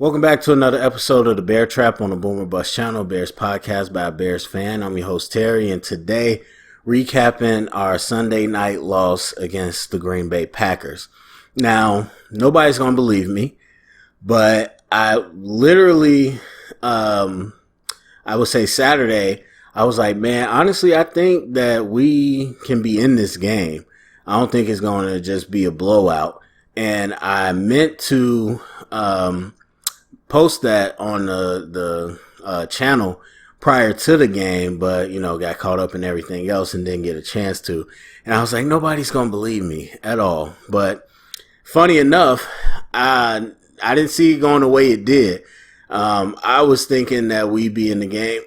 Welcome back to another episode of the Bear Trap on the Boomer Bust channel, Bears podcast by a Bears fan. I'm your host Terry, and today recapping our Sunday night loss against the Green Bay Packers. Now, nobody's going to believe me, but I literally, I would say Saturday, I was like, man, honestly, I think that we can be in this game. I don't think it's going to just be a blowout. And I meant to, post that on the channel prior to the game, but got caught up in everything else and didn't get a chance to. And I was like, nobody's gonna believe me at all. But funny enough, I didn't see it going the way it did. I was thinking that we'd be in the game.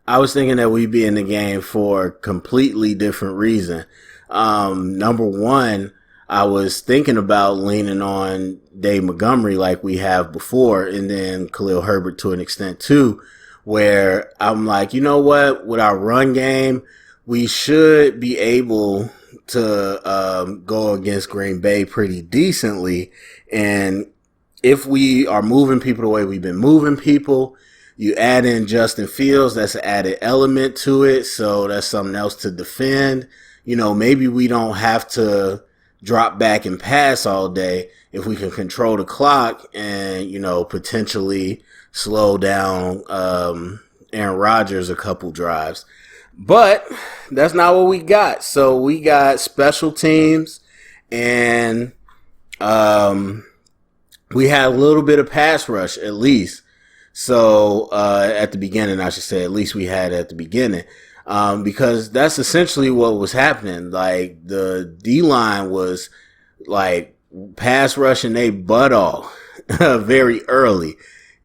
I was thinking that we'd be in the game for a completely different reason. Number one, I was thinking about leaning on Dave Montgomery like we have before, and then Khalil Herbert to an extent too, where I'm like, you know what, with our run game, we should be able to go against Green Bay pretty decently. And if we are moving people the way we've been moving people, you add in Justin Fields, that's an added element to it, so that's something else to defend. Maybe we don't have to drop back and pass all day if we can control the clock and, potentially slow down Aaron Rodgers a couple drives. But that's not what we got. So we got special teams and we had a little bit of pass rush at least. So at the beginning, I should say, at least we had at the beginning. Because that's essentially what was happening. Like, the D-line was, like, pass rushing they butt off very early.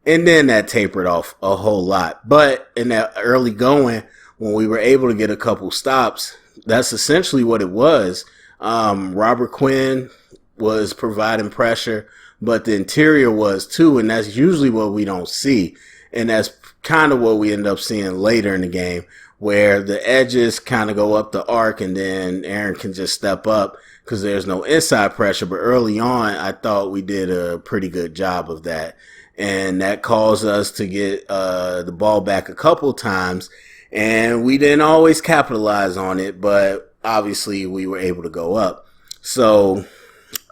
And then that tapered off a whole lot. But in that early going, when we were able to get a couple stops, that's essentially what it was. Robert Quinn was providing pressure, but the interior was too, and that's usually what we don't see. And that's kind of what we end up seeing later in the game, where the edges kind of go up the arc and then Aaron can just step up because there's no inside pressure. But early on, I thought we did a pretty good job of that. And that caused us to get the ball back a couple times. And we didn't always capitalize on it, but obviously we were able to go up. So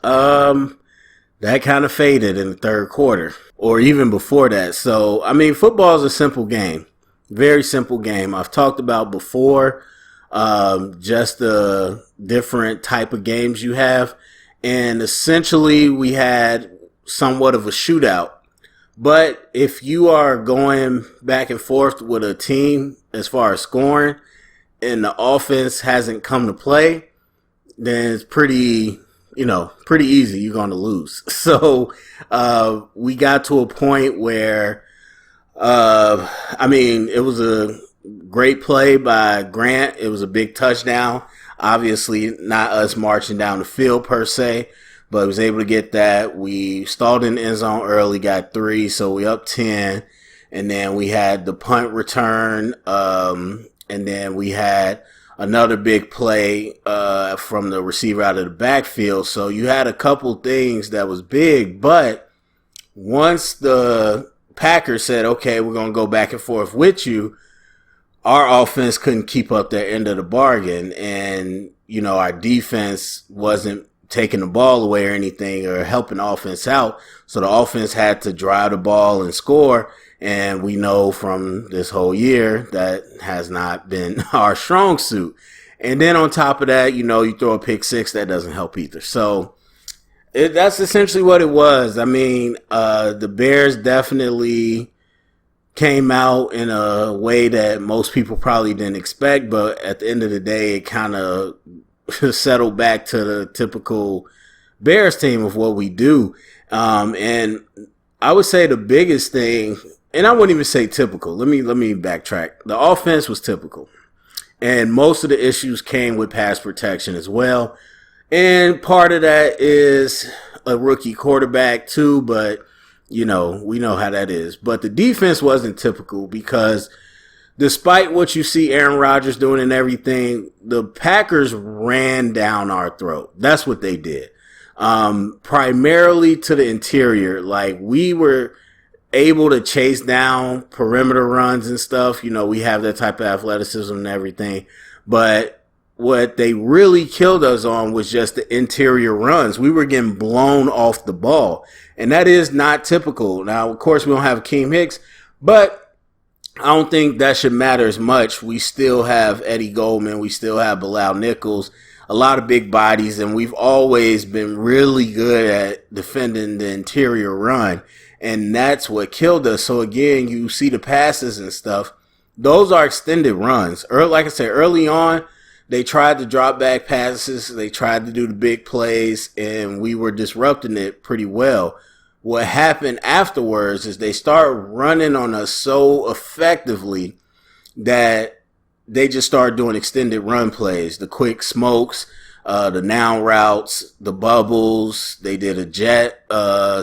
that kind of faded in the third quarter, or even before that. So, football is a simple game. Very simple game. I've talked about before just the different type of games you have. And essentially we had somewhat of a shootout. But if you are going back and forth with a team as far as scoring and the offense hasn't come to play, then it's pretty easy. You're going to lose. So we got to a point where it was a great play by Grant. It was a big touchdown. Obviously, not us marching down the field per se, but was able to get that. We stalled in the end zone early, got 3, so we up 10. And then we had the punt return, and then we had another big play from the receiver out of the backfield. So you had a couple things that was big, but once the Packers said, okay, we're going to go back and forth with you, our offense couldn't keep up their end of the bargain. And, our defense wasn't taking the ball away or anything or helping the offense out. So the offense had to drive the ball and score. And we know from this whole year that has not been our strong suit. And then on top of that, you throw a pick six, that doesn't help either. So that's essentially what it was. The Bears definitely came out in a way that most people probably didn't expect, but at the end of the day, it kind of settled back to the typical Bears team of what we do. And I would say the biggest thing, and I wouldn't even say typical. Let me backtrack. The offense was typical, and most of the issues came with pass protection as well. And part of that is a rookie quarterback too, but we know how that is. But the defense wasn't typical because despite what you see Aaron Rodgers doing and everything, the Packers ran down our throat. That's what they did. primarily to the interior. Like, we were able to chase down perimeter runs and stuff. You know, we have that type of athleticism and everything. But what they really killed us on was just the interior runs. We were getting blown off the ball. And that is not typical. Now, of course, we don't have Akeem Hicks, but I don't think that should matter as much. We still have Eddie Goldman. We still have Bilal Nichols. A lot of big bodies. And we've always been really good at defending the interior run. And that's what killed us. So again, you see the passes and stuff. Those are extended runs. Like I said, early on, they tried to drop back passes. They tried to do the big plays, and we were disrupting it pretty well. What happened afterwards is they started running on us so effectively that they just started doing extended run plays, the quick smokes, the now routes, the bubbles. They did a jet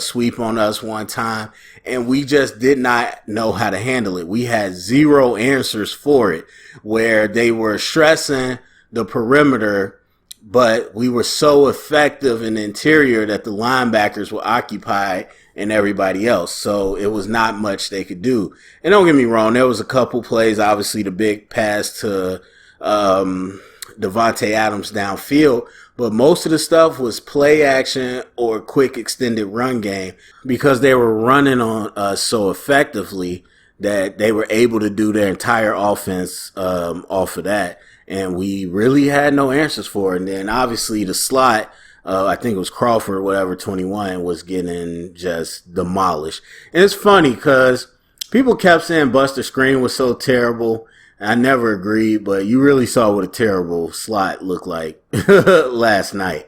sweep on us one time, and we just did not know how to handle it. We had zero answers for it, where they were stressing the perimeter, but we were so effective in the interior that the linebackers were occupied and everybody else. So it was not much they could do. And don't get me wrong, there was a couple plays, obviously the big pass to Devontae Adams downfield, but most of the stuff was play action or quick extended run game, because they were running on us so effectively that they were able to do their entire offense off of that. And we really had no answers for it. And then obviously the slot, I think it was Crawford, whatever, 21, was getting just demolished. And it's funny because people kept saying Buster Screen was so terrible. I never agreed, but you really saw what a terrible slot looked like last night.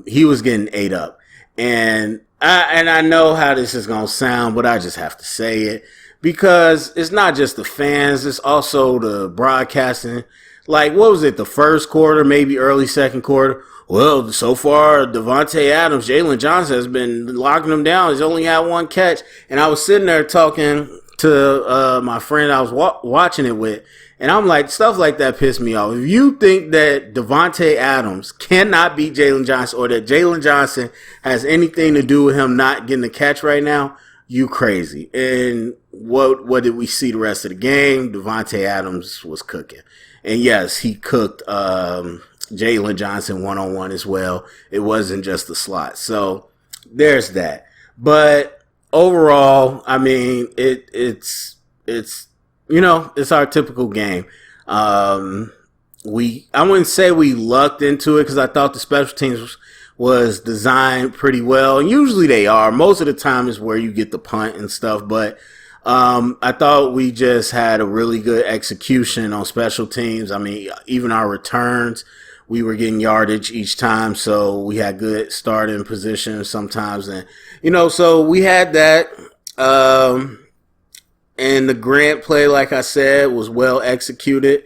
He was getting ate up. And I know how this is going to sound, but I just have to say it, because it's not just the fans, it's also the broadcasting. Like, what was it, the first quarter, maybe early second quarter? Well, so far, Devontae Adams, Jalen Johnson has been locking him down. He's only had one catch. And I was sitting there talking to my friend I was watching it with, and I'm like, stuff like that pissed me off. If you think that Devontae Adams cannot beat Jalen Johnson, or that Jalen Johnson has anything to do with him not getting the catch right now, you crazy. And what did we see the rest of the game? Devontae Adams was cooking. And yes, he cooked Jalen Johnson one-on-one as well. It wasn't just the slot. So there's that. But overall, I mean, it's you know, it's our typical game. I wouldn't say we lucked into it, because I thought the special teams was designed pretty well. And usually they are. Most of the time is where you get the punt and stuff. But I thought we just had a really good execution on special teams. I mean, even our returns, we were getting yardage each time. So we had good starting positions sometimes. And, you know, so we had that. And the Grant play, like I said, was well executed.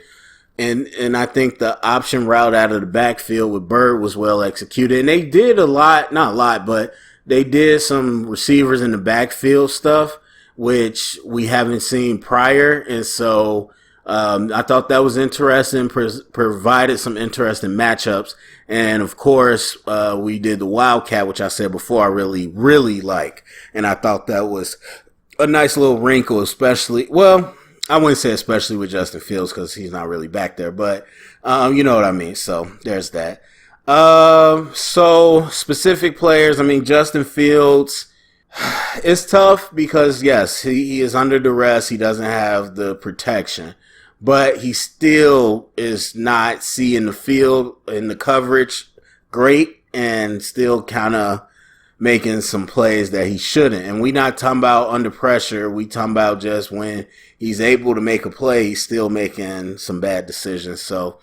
And I think the option route out of the backfield with Bird was well executed. And they did a lot, not a lot, but they did some receivers in the backfield stuff, which we haven't seen prior. And so I thought that was interesting, provided some interesting matchups. And, of course, we did the Wildcat, which I said before I really, really like. And I thought that was a nice little wrinkle, especially, well, I wouldn't say especially with Justin Fields, because he's not really back there. But you know what I mean. So there's that. So specific players, I mean, Justin Fields, it's tough because, yes, he is under duress. He doesn't have the protection. But he still is not seeing the field and the coverage great, and still kind of making some plays that he shouldn't. And we not talking about under pressure. We talking about just when he's able to make a play, he's still making some bad decisions. So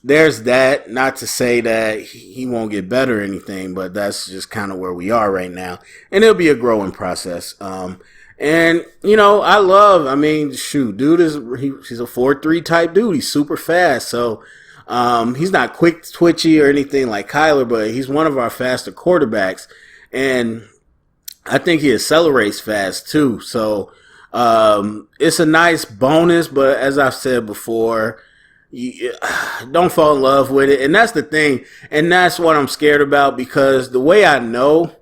there's that. Not to say that he won't get better or anything, but that's just kind of where we are right now. And it'll be a growing process. And, you know, I mean, shoot, dude he's a 4-3 type dude. He's super fast. So he's not quick, twitchy or anything like Kyler, but he's one of our faster quarterbacks. And I think he accelerates fast too. So it's a nice bonus, but as I've said before, you don't fall in love with it. And that's the thing. And that's what I'm scared about, because the way I know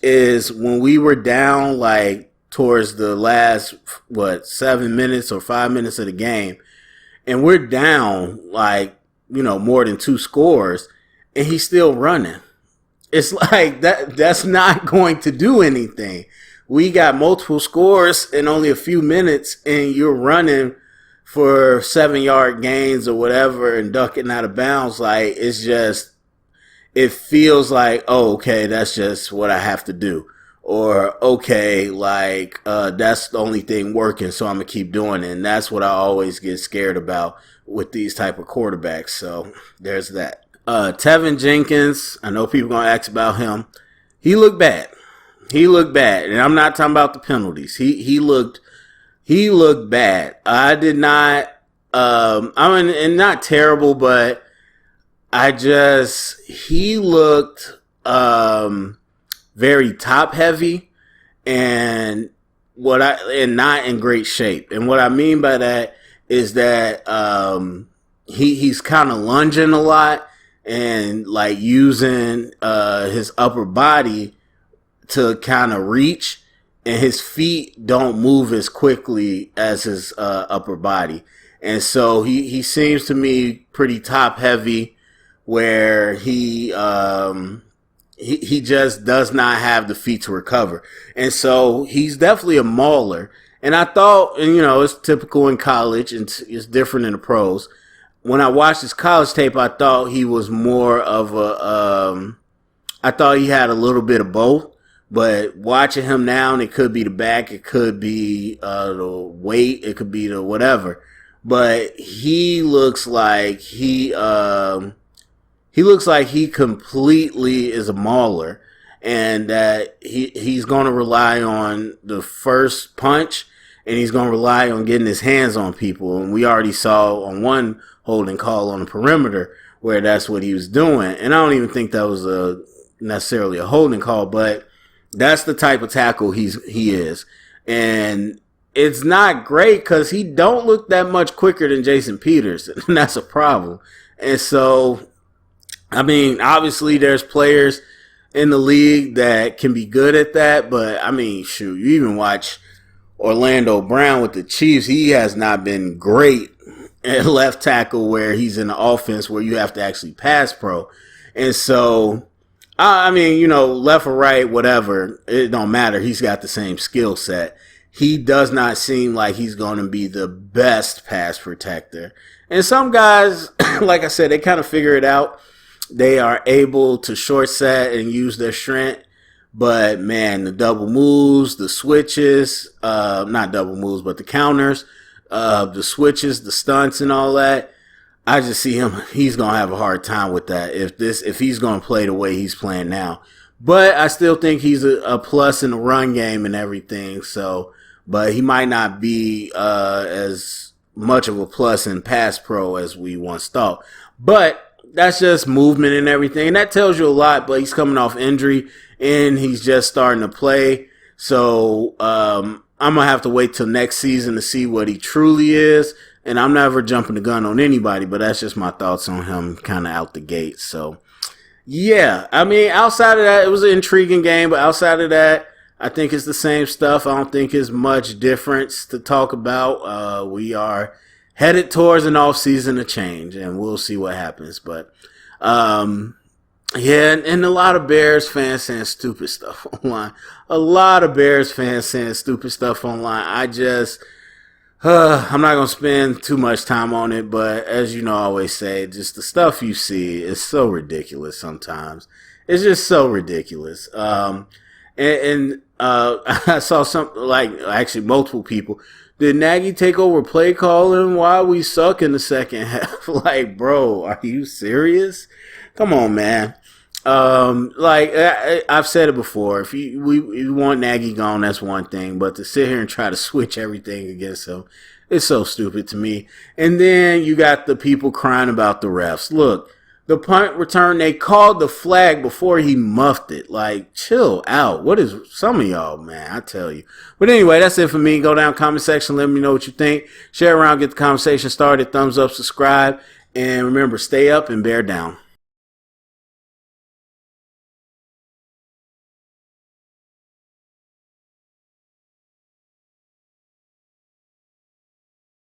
is when we were down like towards the last, 7 minutes or 5 minutes of the game, and we're down like, more than 2 scores, and he's still running. It's like that's not going to do anything. We got multiple scores in only a few minutes, and you're running for 7-yard gains or whatever and ducking out of bounds. Like, it feels like, oh, okay, that's just what I have to do. Or, okay, like, that's the only thing working, so I'm going to keep doing it. And that's what I always get scared about with these type of quarterbacks. So there's that. Tevin Jenkins, I know people going to ask about him. He looked bad. And I'm not talking about the penalties. He looked bad. I did not, and not terrible, but he looked, very top heavy and not in great shape. And what I mean by that is that, he's kind of lunging a lot and like using, his upper body to kind of reach, and his feet don't move as quickly as his upper body. And so he seems to me pretty top heavy, where he just does not have the feet to recover. And so he's definitely a mauler. And I thought, and it's typical in college and it's different in the pros. When I watched his college tape, I thought he was more of I thought he had a little bit of both. But watching him now, and it could be the back, it could be the weight, it could be the whatever. But he looks like he completely is a mauler, and that he's going to rely on the first punch, and he's going to rely on getting his hands on people. And we already saw on one holding call on the perimeter where that's what he was doing. And I don't even think that was necessarily a holding call, but that's the type of tackle he is. And it's not great because he don't look that much quicker than Jason Peters, and that's a problem. And so, I mean, obviously there's players in the league that can be good at that, but I mean, shoot, you even watch Orlando Brown with the Chiefs. He has not been great at left tackle, where he's in the offense where you have to actually pass pro. And so, I mean, left or right, whatever, it don't matter. He's got the same skill set. He does not seem like he's going to be the best pass protector. And some guys, like I said, they kind of figure it out. They are able to short set and use their strength. But, man, the double moves, the switches, not double moves, but the counters, the switches, the stunts and all that, I just see he's going to have a hard time with that if he's going to play the way he's playing now. But I still think he's a plus in the run game and everything. So, but he might not be as much of a plus in pass pro as we once thought. But that's just movement and everything. And that tells you a lot, but he's coming off injury and he's just starting to play. So I'm going to have to wait till next season to see what he truly is. And I'm never jumping the gun on anybody, but that's just my thoughts on him kind of out the gate. So, yeah, I mean, outside of that, it was an intriguing game. But outside of that, I think it's the same stuff. I don't think it's much difference to talk about. We are headed towards an off-season of change, and we'll see what happens. But, yeah, and a lot of Bears fans saying stupid stuff online. A lot of Bears fans saying stupid stuff online. I'm not going to spend too much time on it, but as you know, I always say, just the stuff you see is so ridiculous sometimes. It's just so ridiculous. I saw something like, actually multiple people. Did Nagy take over play calling while we suck in the second half? Like, bro, are you serious? Come on, man. I've said it before. If you want Nagy gone, that's one thing. But to sit here and try to switch everything against him, it's so stupid to me. And then you got the people crying about the refs. Look, The punt return, they called the flag before he muffed it. Like, chill out. What is some of y'all, man? I tell you. But anyway, that's it for me. Go down comment section. Let me know what you think. Share around. Get the conversation started. Thumbs up. Subscribe. And remember, stay up and bear down.